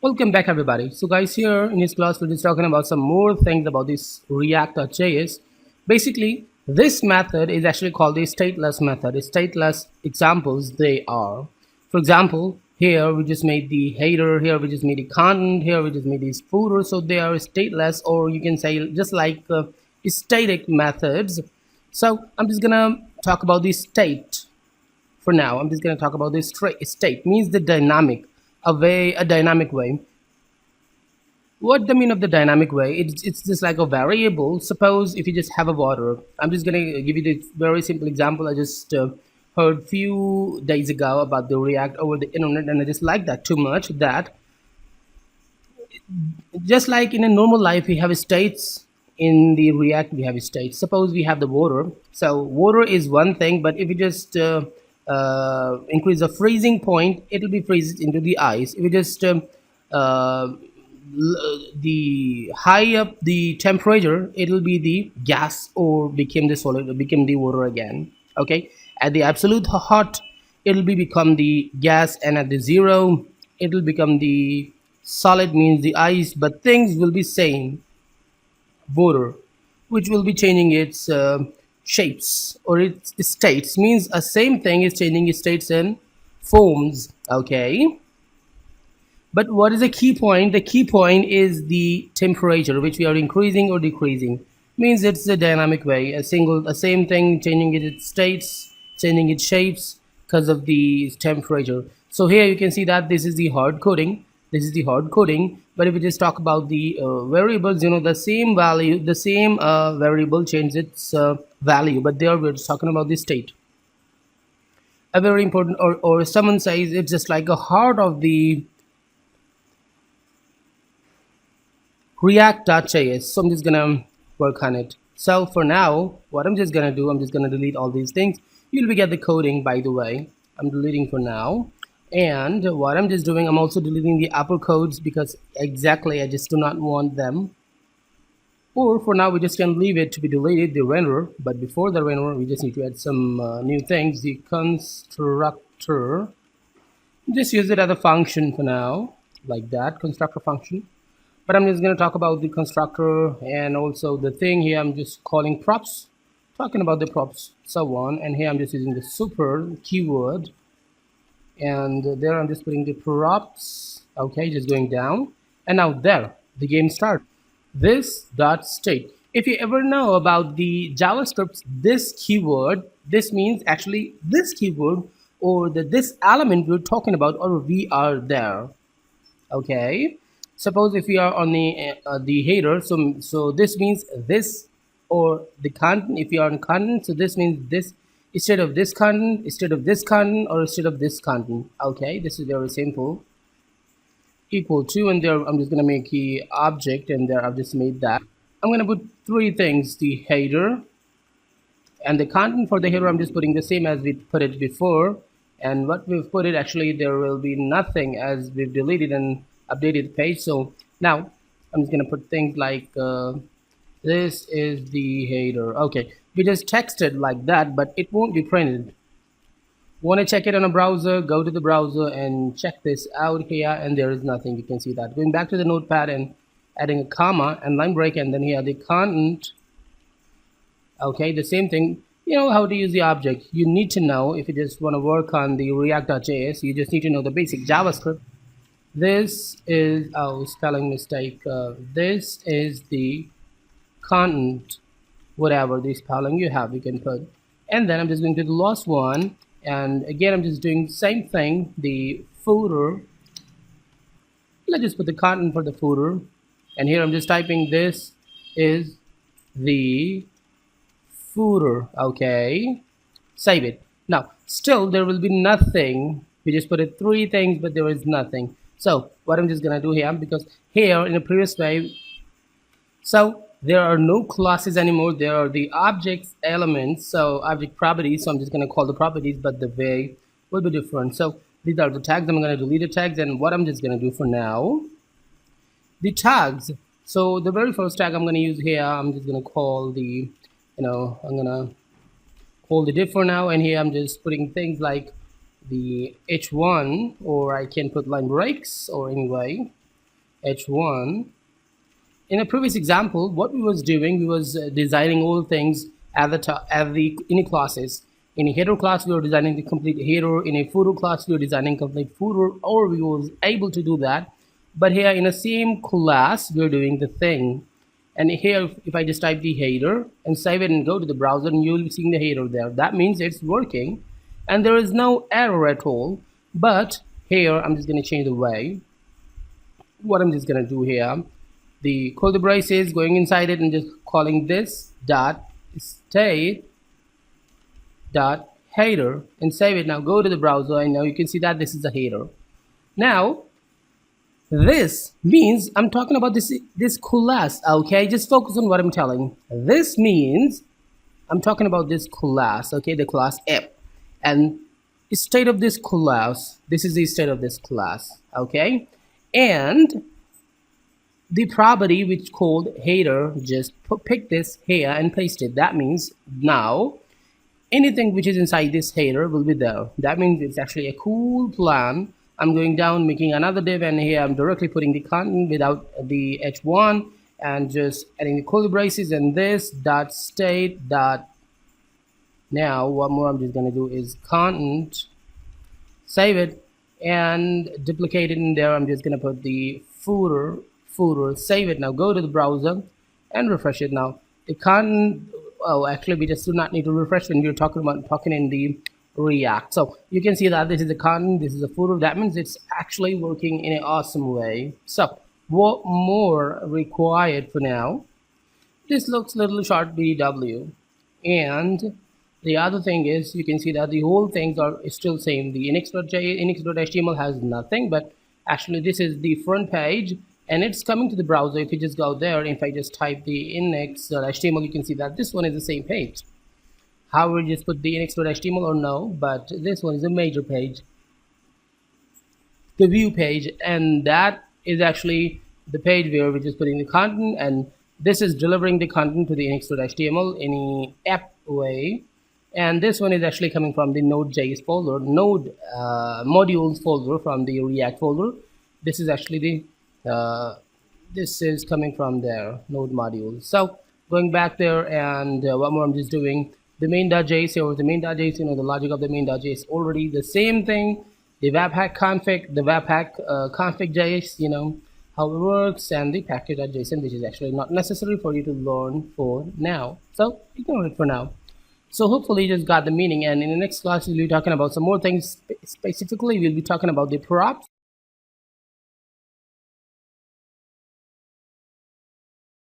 Welcome back everybody. So guys, here in this class we're just talking about some more things about this react.js. Basically, this method is actually called the stateless method. Stateless examples they are. For example, here we just made the header, here we just made the content, here we just made these footer. So they are stateless, or you can say just like static methods. So I'm just gonna talk about the state for now. I'm just gonna talk about this state means the dynamic, a dynamic way. What the mean of the dynamic way? It's just like a variable. Suppose if you just have a water, I'm just gonna give you this very simple example. I just heard few days ago about the React over the internet, and I just like that too much that just like in a normal life we have states, in the React we have states. Suppose we have the water. So water is one thing, but if you just increase the freezing point, it'll be freezed into the ice. If you just uh, the high up the temperature, it'll be the gas or became the solid or become the water again. Okay, at the absolute hot, it'll be become the gas, and at the zero, it'll become the solid, means the ice, but things will be same. Water, which will be changing its shapes or its states, means a same thing is changing its states and forms. Okay, but what is the key point? The key point is the temperature, which we are increasing or decreasing. Means it's a dynamic way, a same thing changing its states, changing its shapes because of the temperature. So here you can see that this is the hard coding. This is the hard coding. But if we just talk about the variables, the same value, the same variable changes its value. But there we're just talking about the state. A very important, or someone says it's just like a heart of the react.js. So I'm just gonna work on it. So for now, what I'm just gonna do, I'm just gonna delete all these things. You'll be get the coding, by the way. I'm deleting for now. And what I'm just doing, I'm also deleting the upper codes because exactly I just do not want them. Or for now we just can leave it to be deleted, the renderer. But before the renderer, we just need to add some new things. The constructor, just use it as a function for now, like that, constructor function. But I'm just going to talk about the constructor and also the thing here. I'm just calling props, talking about the props, so on. And here I'm just using the super keyword, and there I'm just putting the props. Okay, just going down, and now there the game starts. This dot state. If you ever know about the JavaScript, this keyword, this means actually this keyword or this element we're talking about, or we are there. Okay, suppose if we are on the header, so this means this, or the content. If you are on content, so this means this instead of this content, instead of this content, or instead of this content. Okay, this is very simple. Equal to, and there I'm just gonna make a object, and there I've just made that. I'm gonna put three things: the header and the content. For the header I'm just putting the same as we put it before, and what we've put it, actually there will be nothing as we've deleted and updated the page. So now I'm just gonna put things like this is the header. Okay, we just texted like that, but it won't be printed. Want to check it on a browser, go to the browser and check this out here, and there is nothing. You can see that. Going back to the notepad and adding a comma and line break, and then here the content. Okay, the same thing. You know how to use the object. You need to know, if you just want to work on the react.js, you just need to know the basic JavaScript. This is, oh, spelling mistake. This is the content, whatever the spelling you have, you can put. And then I'm just going to the last one, and again I'm just doing the same thing, the footer. Let's just put the content for the footer, and here I'm just typing this is the footer. Okay, save it. Now still there will be nothing. We just put it three things, but there is nothing. So what I'm just gonna do here, because here in the previous way, so there are no classes anymore, there are the objects elements, so object properties. So I'm just going to call the properties, but the way will be different. So these are the tags. I'm going to delete the tags, and what I'm just going to do for now, the tags. So the very first tag I'm going to use here, I'm just going to call the, I'm going to call the div for now, and here I'm just putting things like the h1, or I can put line breaks, or anyway h1. In a previous example, what we was doing, we was designing all things at the top, in a classes. In a header class, we were designing the complete header. In a footer class, we were designing complete footer, or we was able to do that. But here in the same class, we're doing the thing. And here, if I just type the header and save it and go to the browser, and you'll be seeing the header there. That means it's working, and there is no error at all. But here, I'm just going to change the way. What I'm just going to do here, the call the braces, going inside it and just calling this dot state dot header and save it. Now go to the browser, and now you can see that this is a header. Now this means I'm talking about this class. Okay, just focus on what I'm telling. This means I'm talking about this class. Okay, the class app, and state of this class, this is the state of this class. Okay, and the property which called header, just pick this here and paste it. That means now anything which is inside this header will be there. That means it's actually a cool plan. I'm going down, making another div, and here I'm directly putting the content without the h1 and just adding the curly braces and this dot state dot. Now what more I'm just going to do is content, save it and duplicate it in there. I'm just going to put the footer, save it. Now go to the browser and refresh it. Now the content, oh, actually we just do not need to refresh when we're talking in the React. So you can see that this is the content, this is the footer. That means it's actually working in an awesome way. So what more required for now? This looks a little short BW, and the other thing is you can see that the whole things are still same. The index.html has nothing, but actually this is the front page and it's coming to the browser. If you just go there, if I just type the index.html, you can see that this one is the same page. However, just put the index.html or no, but this one is a major page, the view page, and that is actually the page where we're just putting the content, and this is delivering the content to the index.html in an app way. And this one is actually coming from the node.js folder, node modules folder from the React folder. This is actually the this is coming from there, node modules. So going back there, and what more I'm just doing, the main.js or the main.js, the logic of the main.js already the same thing. The webpack config, the webpack config.js, how it works, and the package.json, which is actually not necessary for you to learn for now. So ignore it for now. So hopefully you just got the meaning, and in the next class we'll be talking about some more things. Specifically, we'll be talking about the props.